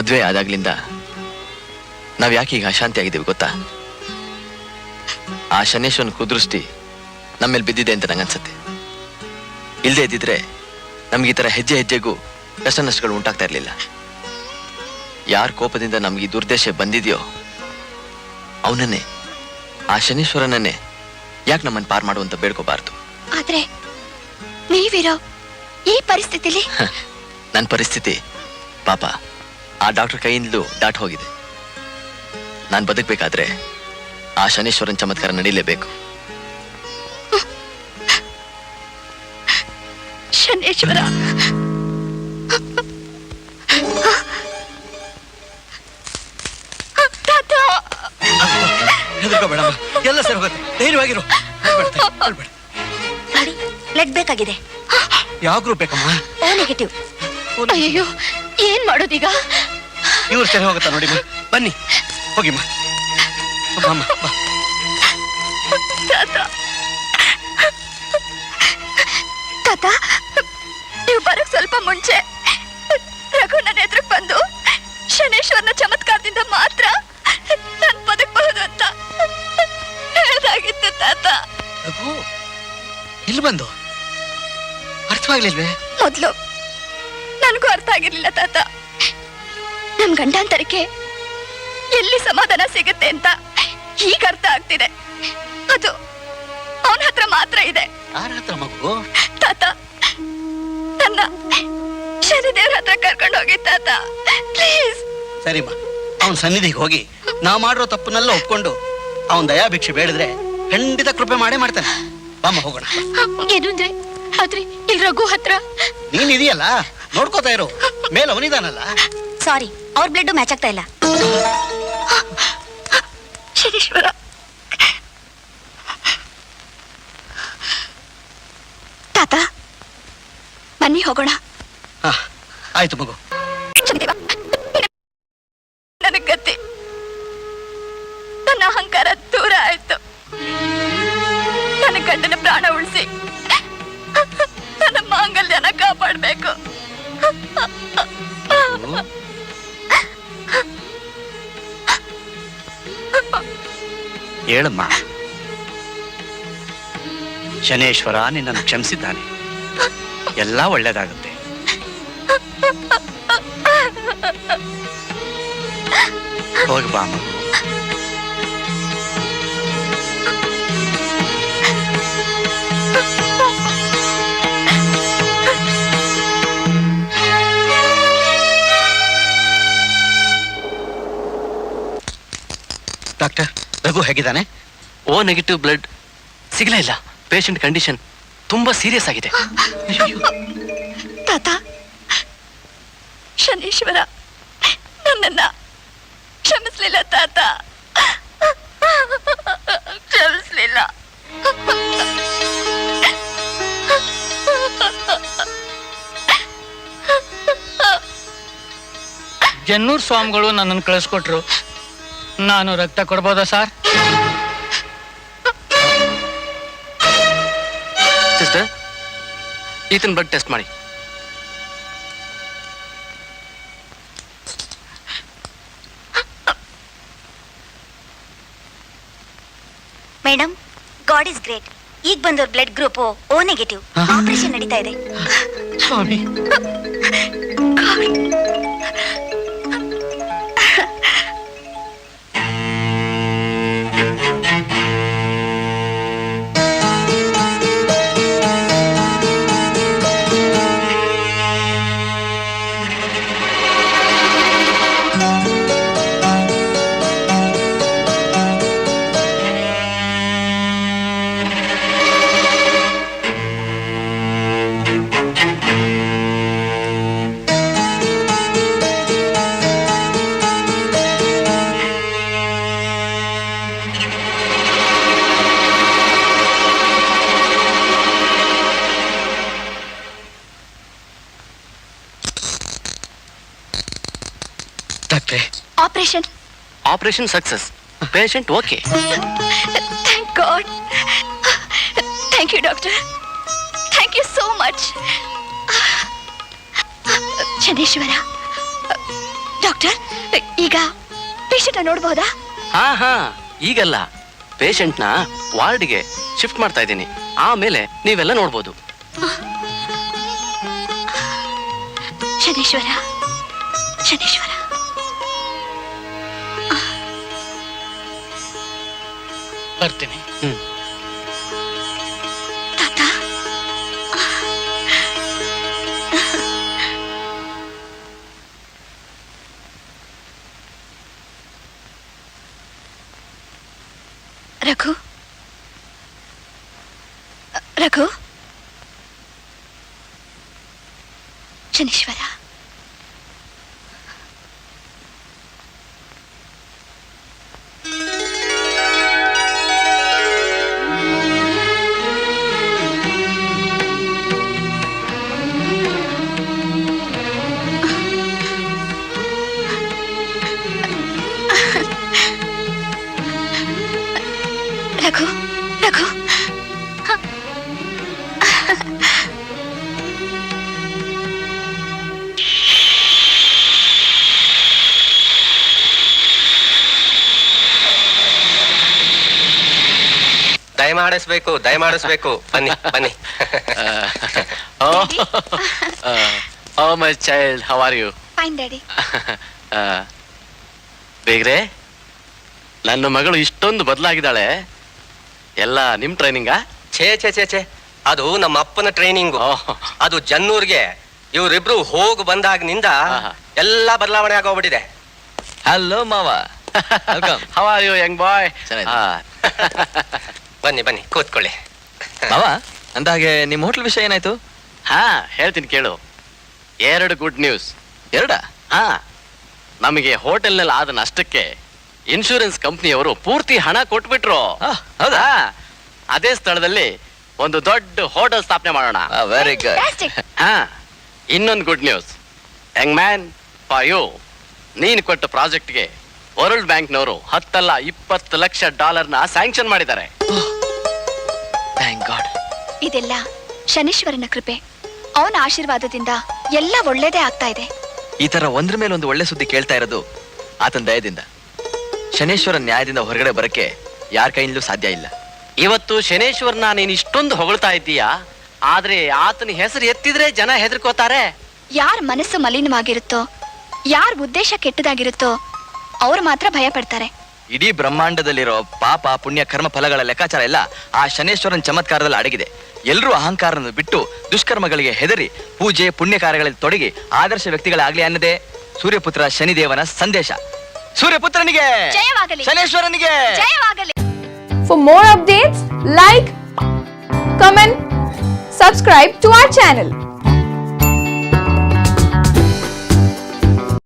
ಮದ್ವೆ ಆದಾಗ್ಲಿಂದ ನಾವ್ ಯಾಕೆ ಈಗ ಅಶಾಂತಿ ಆಗಿದ್ದೀವಿ ಗೊತ್ತಾ? ಆ ಶನೇಶ್ವರನ್ ಕುದೃಷ್ಟಿ ನಮ್ಮೇಲೆ ಬಿದ್ದಿದೆ ಅಂತ ನಂಗನ್ಸತ್ತೆ. ಇಲ್ಲದೆ ಇದ್ದಿದ್ರೆ ನಮ್ಗೆ ಈ ತರ ಹೆಜ್ಜೆ ಹೆಜ್ಜೆಗೂ ಕಷ್ಟ ನಷ್ಟಗಳು ಉಂಟಾಗ್ತಾ ಇರ್ಲಿಲ್ಲ. ಯಾರ ಕೋಪದಿಂದ ನಮ್ಗೆ ಈ ದುರ್ದೇಶ ಬಂದಿದೆಯೋ ಅವನನ್ನೇ, ಆ ಶನೀಶ್ವರನನ್ನೇ ಯಾಕೆ ನಮ್ಮನ್ನು ಪಾರ್ ಮಾಡುವಂತ ಬೇಡ್ಕೋಬಾರ್ದು. ಆದ್ರೆ ನೀವಿರೋ ಈ ಪರಿಸ್ಥಿತಿಲಿ ನನ್ನ ಪರಿಸ್ಥಿತಿ ಪಾಪ ಆ ಡಾಕ್ಟರ್ ಕೈಯಿಂದಲೂ ದಾಟ್ ಹೋಗಿದೆ. ನಾನು ಬದುಕಬೇಕಾದ್ರೆ ಆ ಶನೀಶ್ವರನ್ ಚಮತ್ಕಾರ ನಡೀಲೇಬೇಕು. ಶನೇಶ್ವರ ಹೆದರ್ಕೋಬೇಡಮ್ಮ, ಎಲ್ಲ ಸರಿ ಹೋಗುತ್ತೆ. ಧೈರ್ಯವಾಗಿರು. ನೋಡಿ, ಬ್ಲಡ್ ಬೇಕಾಗಿದೆ. ಯಾವ ಗ್ರೂಪ್ ಬೇಕಮ್ಮ? O negative. ಅಯ್ಯೋ, ಏನ್ ಮಾಡೋದೀಗ? ಇವ್ರು ಸರಿ ಹೋಗುತ್ತಾ ನೋಡಿಮ್ಮ. ಬನ್ನಿ ಹೋಗಿಮ್ಮ. ಅಮ್ಮ ಬಾ. ತಾತ, ನೀವು ಬರಕ್ ಸ್ವಲ್ಪ ಮುಂಚೆ ರಘು ನನ್ನ ಎದುರಿಗೆ ಬಂದು ಶನೇಶ್ವರನ ಚಮತ್ಕಾರದಿಂದ ಮಾತ್ರ ನಾನು ಬದುಕಬಹುದು ಅಂತ ಹೇಳ್ದಾಗಿತ್ತು ತಾತ. ರಘು ಇಲ್ಲಿ ಬಂದು ಅರ್ಥವಾಗ್ಲಿಲ್ವೇ? ಮೊದ್ಲು ನನಗೂ ಅರ್ಥ ಆಗಿರ್ಲಿಲ್ಲ ತಾತ. ನಮ್ ಗಂಡಾಂತರಕ್ಕೆ ಎಲ್ಲಿ ಸಮಾಧಾನ ಸಿಗುತ್ತೆ ಅಂತ ಈಗ ಅರ್ಥ ಆಗ್ತಿದೆ. ಅದು ಅವನ ಹತ್ರ ಮಾತ್ರ ಇದೆ. ಯಾರ ಹತ್ರ ಮಗು? ತಾತ, ನನ್ನ ಶನಿದೇವ್ರ ಹತ್ರ ಕರ್ಕೊಂಡು ಹೋಗಿ ತಾತ, ಪ್ಲೀಸ್. ಸರಿಮ್ಮ, ಅವನ್ ಸನ್ನಿಧಿಗೆ ಹೋಗಿ ನಾ ಮಾಡಿರೋ ತಪ್ಪನ್ನೆಲ್ಲ ಒಪ್ಕೊಂಡು ಅವನ್ ದಯಾಭಿಕ್ಷೆ ಬೇಡಿದ್ರೆ ಖಂಡಿತ ಕೃಪೆ ಮಾಡೇ ಮಾಡ್ತಾನೆ. ಬಾಮ್ಮ ಹೋಗೋಣ. ಏನು ಅಂದ್ರೆ ಆದ್ರೆ ಇಲ್ಲಿ ರಘು ಹತ್ರ ನೀನ್ ಇದೆಯಲ್ಲ, ನೋಡ್ಕೋತಾ ಇರು. ಮೇಲೆ ಅವನಿದಾನಲ್ಲ. ಸಾರಿ, ಅವ್ರ ಬ್ಲಡ್ ಮ್ಯಾಚ್ ಆಗ್ತಾ ಇಲ್ಲ. ಶನೀಶ್ವರ, ತಾತ ಬನ್ನಿ ಹೋಗೋಣ. ಆಯ್ತು ಮಗು. ನನಗ್ ಗತಿ, ನನ್ನ ಅಹಂಕಾರ ದೂರ ಆಯ್ತು. ನನ್ನ ಗಂಡನ ಪ್ರಾಣ ಉಳಿಸಿ ನನ್ನ ಮಾಂಗಲ್ಯನ ಕಾಪಾಡ್ಬೇಕು. ಹೇಳಮ್ಮ. ಶನೇಶ್ವರ ನಿನ್ನನ್ನು ಕ್ಷಮಿಸಿದ್ದಾನೆ. ಎಲ್ಲ ಒಳ್ಳೇದಾಗುತ್ತೆ. ಹೋಗಿ ಬಾ ಮಗು. ಡಾಕ್ಟರ್, ರಘು ಹೇಗಿದ್ದಾನೆ? ಓ ನೆಗೆಟಿವ್ ಬ್ಲಡ್ ಸಿಗಲೇ ಇಲ್ಲ. ಪೇಷಂಟ್ ಕಂಡೀಷನ್ ತುಂಬಾ ಸೀರಿಯಸ್ ಆಗಿದೆ. ತಾತ, ಶನೀಶ್ವರ ನನ್ನನ್ನ ಕ್ಷಮಿಸ್ಲಿಲ್ಲ ತಾತ, ಕ್ಷಮಿಸ್ಲಿಲ್ಲ. ಜನ್ನೂರ್ ಸ್ವಾಮಿಗಳು ನನ್ನನ್ನು ಕಳಿಸ್ಕೊಟ್ರು. ನಾನು ರಕ್ತ ಕೊಡ್ಬೋದಾ ಸರ್? ಸಿಸ್ಟರ್, ಈತನ ಬ್ಲಡ್ ಟೆಸ್ಟ್ ಮಾಡಿ. Madam, God is great. ಈಗ ಬಂದವ್ರ blood group O negative. Operation ನಡೀತಾ ಇದೆ. ಸ್ವಾಮಿ, operation operation success. Patient okay. Thank God. Thank you doctor. Thank you so much. Shaneshwara, doctor, ಈಗ ಪೇಷಂಟ್ ನೋಡ್ಬೋದಾ? ಹಾ ಈಗಲ್ಲ, ಪೇಷಂಟ್ನ ವಾರ್ಡ್ಗೆ ಶಿಫ್ಟ್ ಮಾಡ್ತಾ ಇದ್ದೀನಿ, ಆಮೇಲೆ ನೀವೆಲ್ಲ ನೋಡ್ಬೋದು. ಶನೇಶ್ವರ, ಶನೇಶ್ವರ. ಬರ್ತೀನಿ. ತಾತ, ರಘು, ರಘು, ಶನೀಶ್ವರ. ರಘು, ರಘು, ದಯಮಾಡಿಸ್ಬೇಕು ಬನ್ನಿ ಬನ್ನಿ. Oh my child, how are you? Fine daddy. ಬೇಗ್ರೆ, ನನ್ನ ಮಗಳು ಇಷ್ಟೊಂದು ಬದಲಾಗಿದ್ದಾಳೆ, ಎಲ್ಲ ನಿಮ್ ಟ್ರೈನಿಂಗಾ? ಛೇ ಛೇ ಛೇ ಛೇ, ಅದು ನಮ್ಮ ಅಪ್ಪನ ಟ್ರೈನಿಂಗು. ಓಹ್. ಅದು ಜನ್ನೂರ್ಗೆ ಇವರಿಬ್ರು ಹೋಗಿ ಬಂದಾಗಿನಿಂದ ಆಹಾ. ಎಲ್ಲ ಬದಲಾವಣೆ ಆಗೋಗ್ಬಿಟ್ಟಿದೆ. ಹಲೋ ಮಾವ, welcome. How are you young boy? ಚೆನ್ನಾಗಿದೆ. ಬನ್ನಿ ಬನ್ನಿ ಕೂತ್ಕೊಳ್ಳಿ. ಮಾವ, ಅಂದಾಗೆ ನಿಮ್ಮ ಹೋಟ್ಲ್ ವಿಷಯ ಏನಾಯ್ತು? ಹಾ, ಹೇಳ್ತೀನಿ ಕೇಳು. 2 ಗುಡ್ ನ್ಯೂಸ್. ಎರಡಾ? ಹಾ, ನಮಗೆ ಹೋಟೆಲ್ನಲ್ಲಿ ಆದ ನಷ್ಟಕ್ಕೆ ಇನ್ಶೂರೆನ್ಸ್ ಕಂಪ್ನಿಯವರು ಪೂರ್ತಿ ಹಣ ಕೊಟ್ಬಿಟ್ರು. ಹೌದಾ? ಅದೇ ಸ್ಥಳದಲ್ಲಿ ಒಂದು ದೊಡ್ಡ ಹೋಟೆಲ್ ಸ್ಥಾಪನೆ ಮಾಡೋಣ. Very good. Fantastic. ಹಾ, ಇನ್ನೊಂದು good news. Young man, for you, ನೀನು ಕೊಟ್ಟ ಪ್ರಾಜೆಕ್ಟ್ಗೆ ವರ್ಲ್ಡ್ ಬ್ಯಾಂಕ್ನವರು 10 ಅಲ್ಲ 20 ಲಕ್ಷ ಡಾಲರ್ನ ಸ್ಯಾಂಕ್ಷನ್ ಮಾಡಿದ್ದಾರೆ. Thank god. ಇದೆಲ್ಲ ಶನೀಶ್ವರನ ಕೃಪೆ. ಅವನ ಆಶೀರ್ವಾದದಿಂದ ಎಲ್ಲ ಒಳ್ಳೇದೇ ಆಗ್ತಾ ಇದೆ. ಈ ತರ ಒಂದ್ರ ಮೇಲೆ ಒಂದು ಒಳ್ಳೆ ಸುದ್ದಿ ಕೇಳ್ತಾ ಇರೋದು ಆತನ ದಯದಿಂದ. ಶನೇಶ್ವರ ನ್ಯಾಯದಿಂದ ಹೊರಗಡೆ ಬರಕ್ಕೆ ಯಾರ ಕೈಯಿಂದಲೂ ಸಾಧ್ಯ ಇಲ್ಲ. ಇವತ್ತು ಶನೇಶ್ವರ್ನ ನೀನು ಇಷ್ಟೊಂದು ಹೊಗಳ್ತಾ ಇದ್ದೀಯಾ, ಆದ್ರೆ ಆತನ ಹೆಸರು ಎತ್ತಿದ್ರೆ ಜನ ಹೆದರ್ಕೋತಾರೆ. ಯಾರ ಮನಸ್ಸು ಮಲಿನವಾಗಿರುತ್ತೋ, ಯಾರ ಉದ್ದೇಶ ಕೆಟ್ಟದಾಗಿರುತ್ತೋ ಅವ್ರು ಮಾತ್ರ ಭಯ ಪಡ್ತಾರೆ. ಇಡೀ ಬ್ರಹ್ಮಾಂಡದಲ್ಲಿರೋ ಪಾಪ ಪುಣ್ಯ ಕರ್ಮ ಫಲಗಳ ಲೆಕ್ಕಾಚಾರ ಎಲ್ಲ ಆ ಶನೇಶ್ವರನ ಚಮತ್ಕಾರದಲ್ಲಿ ಅಡಗಿದೆ. ಎಲ್ಲರೂ ಅಹಂಕಾರವನ್ನು ಬಿಟ್ಟು ದುಷ್ಕರ್ಮಗಳಿಗೆ ಹೆದರಿ ಪೂಜೆ ಪುಣ್ಯ ಕಾರ್ಯಗಳಲ್ಲಿ ತೊಡಗಿ ಆದರ್ಶ ವ್ಯಕ್ತಿಗಳಾಗ್ಲಿ ಅನ್ನದೇ ಸೂರ್ಯಪುತ್ರ ಶನಿದೇವನ ಸಂದೇಶ. ಸೂರ್ಯಪುತ್ರನಿಗೆ ಜಯವಾಗಲಿ. ಶನೇಶ್ವರನಿಗೆ ಜಯವಾಗಲಿ. For more updates, like, comment, subscribe to our channel.